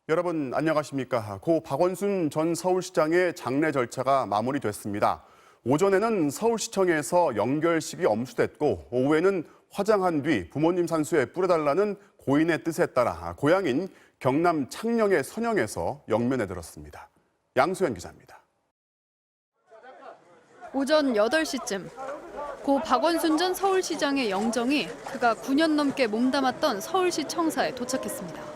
여러분 안녕하십니까? 고 박원순 전 서울시장의 장례 절차가 마무리됐습니다. 오전에는 서울시청에서 연결식이 엄수됐고 오후에는 화장한 뒤 부모님 산수에 뿌려달라는 고인의 뜻에 따라 고향인 경남 창녕의 선영에서 영면에 들었습니다. 양수현 기자입니다. 오전 8시쯤 고 박원순 전 서울시장의 영정이 그가 9년 넘게 몸담았던 서울시 청사에 도착했습니다.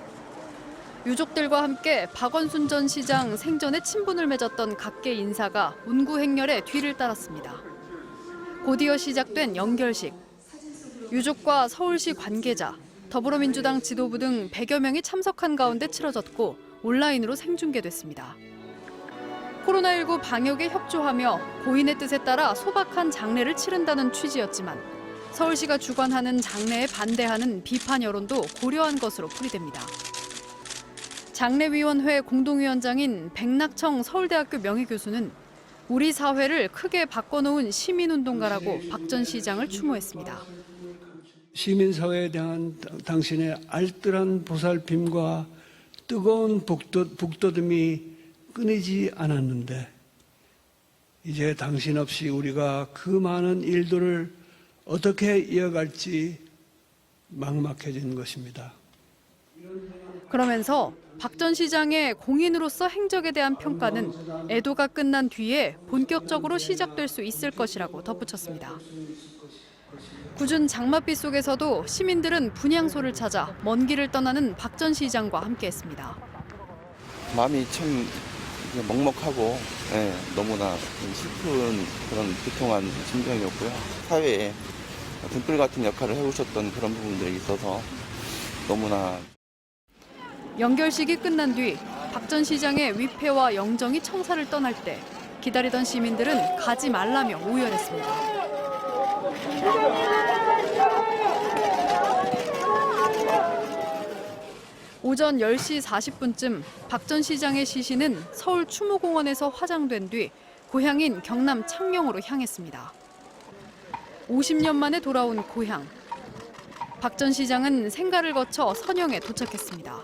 유족들과 함께 박원순 전 시장 생전에 친분을 맺었던 각계 인사가 운구 행렬에 뒤를 따랐습니다. 곧이어 시작된 연결식. 유족과 서울시 관계자, 더불어민주당 지도부 등 100여 명이 참석한 가운데 치러졌고 온라인으로 생중계됐습니다. 코로나19 방역에 협조하며 고인의 뜻에 따라 소박한 장례를 치른다는 취지였지만 서울시가 주관하는 장례에 반대하는 비판 여론도 고려한 것으로 풀이됩니다. 장례위원회 공동위원장인 백낙청 서울대학교 명예교수는 우리 사회를 크게 바꿔놓은 시민운동가라고 박 전 시장을 추모했습니다. 시민사회에 대한 당신의 알뜰한 보살핌과 뜨거운 북돋움이 끊이지 않았는데 이제 당신 없이 우리가 그 많은 일들을 어떻게 이어갈지 막막해진 것입니다. 그러면서 박 전 시장의 공인으로서 행적에 대한 평가는 애도가 끝난 뒤에 본격적으로 시작될 수 있을 것이라고 덧붙였습니다. 궂은 장맛비 속에서도 시민들은 분향소를 찾아 먼 길을 떠나는 박 전 시장과 함께했습니다. 마음이 참 먹먹하고 너무나 슬픈 그런 비통한 심정이었고요. 사회에 등불 같은 역할을 해오셨던 그런 부분들이 있어서 너무나. 연결식이 끝난 뒤 박 전 시장의 위패와 영정이 청사를 떠날 때 기다리던 시민들은 가지 말라며 오열했습니다. 오전 10시 40분쯤 박 전 시장의 시신은 서울 추모공원에서 화장된 뒤 고향인 경남 창녕으로 향했습니다. 50년 만에 돌아온 고향. 박 전 시장은 생가를 거쳐 선영에 도착했습니다.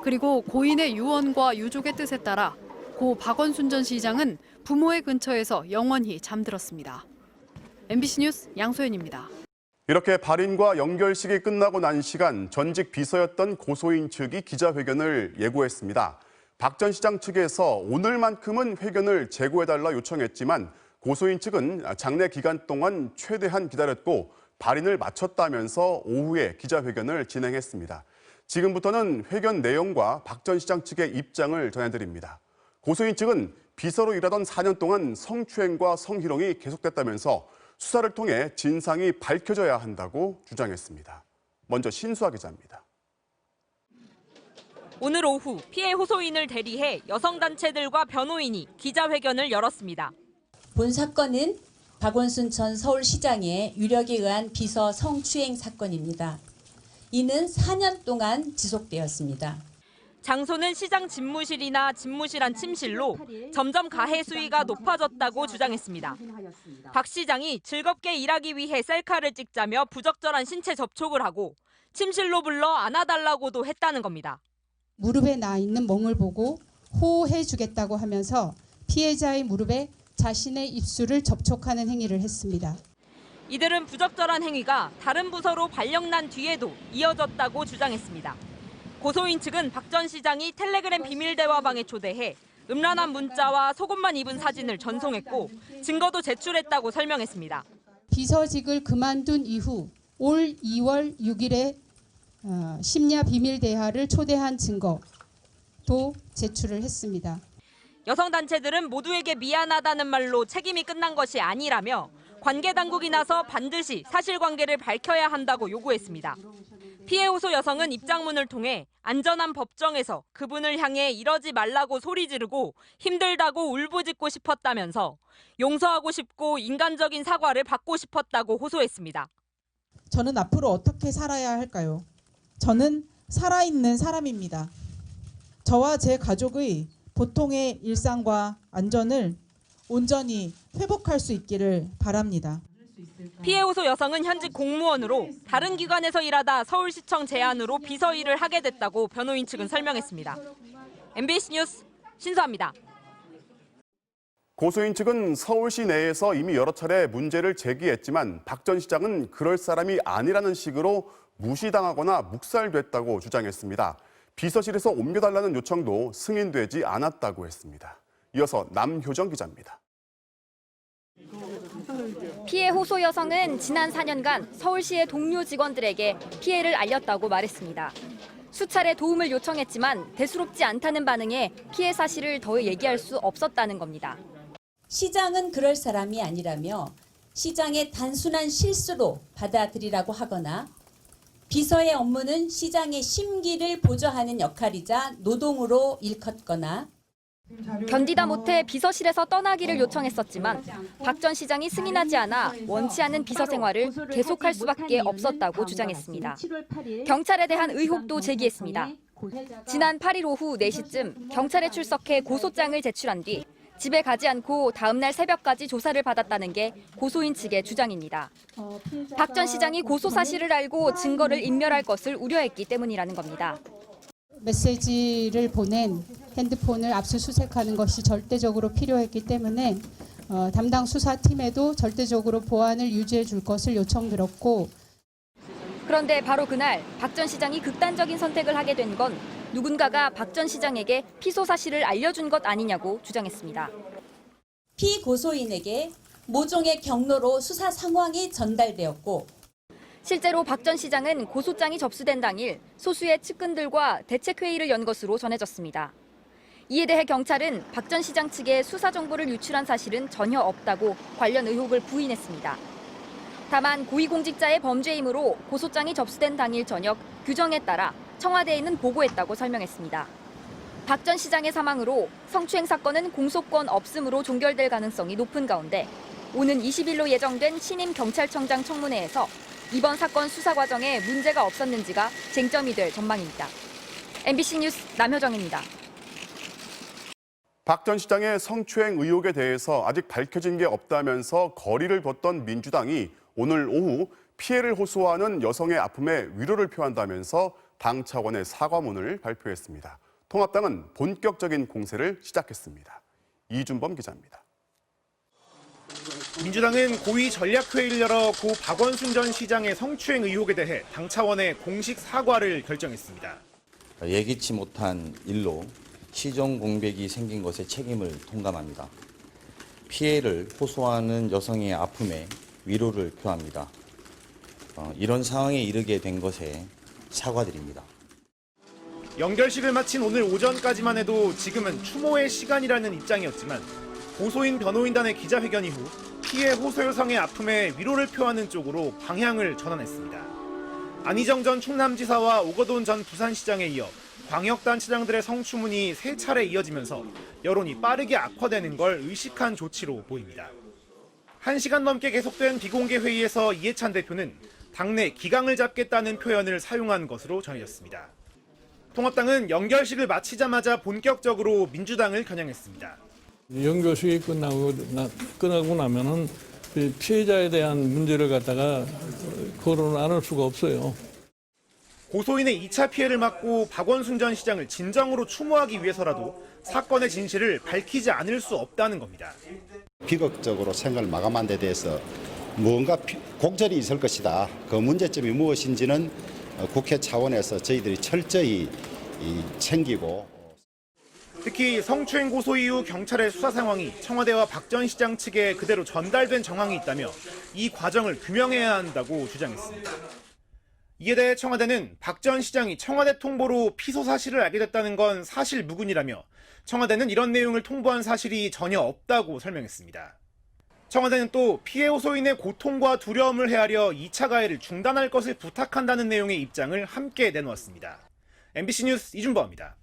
그리고 고인의 유언과 유족의 뜻에 따라 고 박원순 전 시장은 부모의 근처에서 영원히 잠들었습니다. MBC 뉴스 양소연입니다. 이렇게 발인과 연결식이 끝나고 난 시간 전직 비서였던 고소인 측이 기자회견을 예고했습니다. 박 전 시장 측에서 오늘만큼은 회견을 재고해달라 요청했지만 고소인 측은 장례 기간 동안 최대한 기다렸고 발인을 마쳤다면서 오후에 기자회견을 진행했습니다. 지금부터는 회견 내용과 박 전 시장 측의 입장을 전해드립니다. 고소인 측은 비서로 일하던 4년 동안 성추행과 성희롱이 계속됐다면서 수사를 통해 진상이 밝혀져야 한다고 주장했습니다. 먼저 신수아 기자입니다. 오늘 오후 피해 호소인을 대리해 여성단체들과 변호인이 기자회견을 열었습니다. 본 사건은 박원순 전 서울시장의 유력에 의한 비서 성추행 사건입니다. 이는 4년 동안 지속되었습니다. 장소는 시장 집무실이나 집무실 안 침실로 점점 가해 수위가 높아졌다고 주장했습니다. 박 시장이 즐겁게 일하기 위해 셀카를 찍자며 부적절한 신체 접촉을 하고 침실로 불러 안아달라고도 했다는 겁니다. 무릎에 나 있는 멍을 보고 호호해주겠다고 하면서 피해자의 무릎에 자신의 입술을 접촉하는 행위를 했습니다. 이들은 부적절한 행위가 다른 부서로 발령난 뒤에도 이어졌다고 주장했습니다. 고소인 측은 박 전 시장이 텔레그램 비밀 대화방에 초대해 음란한 문자와 속옷만 입은 사진을 전송했고 증거도 제출했다고 설명했습니다. 비서직을 그만둔 이후 올 2월 6일에 심야 비밀 대화를 초대한 증거도 제출을 했습니다. 여성단체들은 모두에게 미안하다는 말로 책임이 끝난 것이 아니라며 관계 당국이 나서 반드시 사실관계를 밝혀야 한다고 요구했습니다. 피해 호소 여성은 입장문을 통해 안전한 법정에서 그분을 향해 이러지 말라고 소리 지르고 힘들다고 울부짖고 싶었다면서 용서하고 싶고 인간적인 사과를 받고 싶었다고 호소했습니다. 저는 앞으로 어떻게 살아야 할까요? 저는 살아있는 사람입니다. 저와 제 가족의 보통의 일상과 안전을 온전히 회복할 수 있기를 바랍니다. 피해 호소 여성은 현직 공무원으로 다른 기관에서 일하다 서울시청 제안으로 비서 일을 하게 됐다고 변호인 측은 설명했습니다. MBC 뉴스 신수아입니다. 고소인 측은 서울시 내에서 이미 여러 차례 문제를 제기했지만 박 전 시장은 그럴 사람이 아니라는 식으로 무시당하거나 묵살됐다고 주장했습니다. 비서실에서 옮겨달라는 요청도 승인되지 않았다고 했습니다. 이어서 남효정 기자입니다. 피해 호소 여성은 지난 4년간 서울시의 동료 직원들에게 피해를 알렸다고 말했습니다. 수차례 도움을 요청했지만 대수롭지 않다는 반응에 피해 사실을 더 얘기할 수 없었다는 겁니다. 시장은 그럴 사람이 아니라며 시장의 단순한 실수로 받아들이라고 하거나 비서의 업무는 시장의 심기를 보좌하는 역할이자 노동으로 일컫거나 견디다 못해 비서실에서 떠나기를 요청했었지만 박 전 시장이 승인하지 않아 원치 않은 비서 생활을 계속할 수밖에 없었다고 주장했습니다. 경찰에 대한 의혹도 제기했습니다. 지난 8일 오후 4시쯤 경찰에 출석해 고소장을 제출한 뒤 집에 가지 않고 다음 날 새벽까지 조사를 받았다는 게 고소인 측의 주장입니다. 박 전 시장이 고소 사실을 알고 증거를 인멸할 것을 우려했기 때문이라는 겁니다. 메시지를 보낸 핸드폰을 압수수색하는 것이 절대적으로 필요했기 때문에 담당 수사팀에도 절대적으로 보안을 유지해 줄 것을 요청드렸고 그런데 바로 그날 박 전 시장이 극단적인 선택을 하게 된 건 누군가가 박 전 시장에게 피소 사실을 알려준 것 아니냐고 주장했습니다. 피고소인에게 모종의 경로로 수사 상황이 전달되었고 실제로 박 전 시장은 고소장이 접수된 당일 소수의 측근들과 대책회의를 연 것으로 전해졌습니다. 이에 대해 경찰은 박 전 시장 측에 수사 정보를 유출한 사실은 전혀 없다고 관련 의혹을 부인했습니다. 다만 고위공직자의 범죄이므로 고소장이 접수된 당일 저녁 규정에 따라 청와대에 있는 보고했다고 설명했습니다. 박 전 시장의 사망으로 성추행 사건은 공소권 없음으로 종결될 가능성이 높은 가운데 오는 20일로 예정된 신임 경찰청장 청문회에서 이번 사건 수사 과정에 문제가 없었는지가 쟁점이 될 전망입니다. MBC 뉴스 남효정입니다. 박 전 시장의 성추행 의혹에 대해서 아직 밝혀진 게 없다면서 거리를 뒀던 민주당이 오늘 오후 피해를 호소하는 여성의 아픔에 위로를 표한다면서 당 차원의 사과문을 발표했습니다. 통합당은 본격적인 공세를 시작했습니다. 이준범 기자입니다. 민주당은 고위 전략회의를 열어 고 박원순 전 시장의 성추행 의혹에 대해 당 차원의 공식 사과를 결정했습니다. 예기치 못한 일로 시정 공백이 생긴 것에 책임을 통감합니다. 피해를 호소하는 여성의 아픔에 위로를 표합니다. 이런 상황에 이르게 된 것에 사과드립니다. 연결식을 마친 오늘 오전까지만 해도 지금은 추모의 시간이라는 입장이었지만 고소인 변호인단의 기자회견 이후 피해 호소 여성의 아픔에 위로를 표하는 쪽으로 방향을 전환했습니다. 안희정 전 충남지사와 오거돈 전 부산시장에 이어 광역단체장들의 성추문이 3차례 이어지면서 여론이 빠르게 악화되는 걸 의식한 조치로 보입니다. 1시간 넘게 계속된 비공개 회의에서 이해찬 대표는 당내 기강을 잡겠다는 표현을 사용한 것으로 전해졌습니다. 통합당은 연결식을 마치자마자 본격적으로 민주당을 겨냥했습니다. 연결식이 끝나고 나면은 피해자에 대한 문제를 갖다가 거론을 안 할 수가 없어요. 고소인의 2차 피해를 막고 박원순 전 시장을 진정으로 추모하기 위해서라도 사건의 진실을 밝히지 않을 수 없다는 겁니다. 비극적으로 생각을 마감한 데 대해서 무언가 곡절이 있을 것이다. 그 문제점이 무엇인지는 국회 차원에서 저희들이 철저히 챙기고 특히 성추행 고소 이후 경찰의 수사 상황이 청와대와 박 전 시장 측에 그대로 전달된 정황이 있다며 이 과정을 규명해야 한다고 주장했습니다. 이에 대해 청와대는 박 전 시장이 청와대 통보로 피소 사실을 알게 됐다는 건 사실 무근이라며 청와대는 이런 내용을 통보한 사실이 전혀 없다고 설명했습니다. 청와대는 또 피해 호소인의 고통과 두려움을 헤아려 2차 가해를 중단할 것을 부탁한다는 내용의 입장을 함께 내놓았습니다. MBC 뉴스 이준범입니다.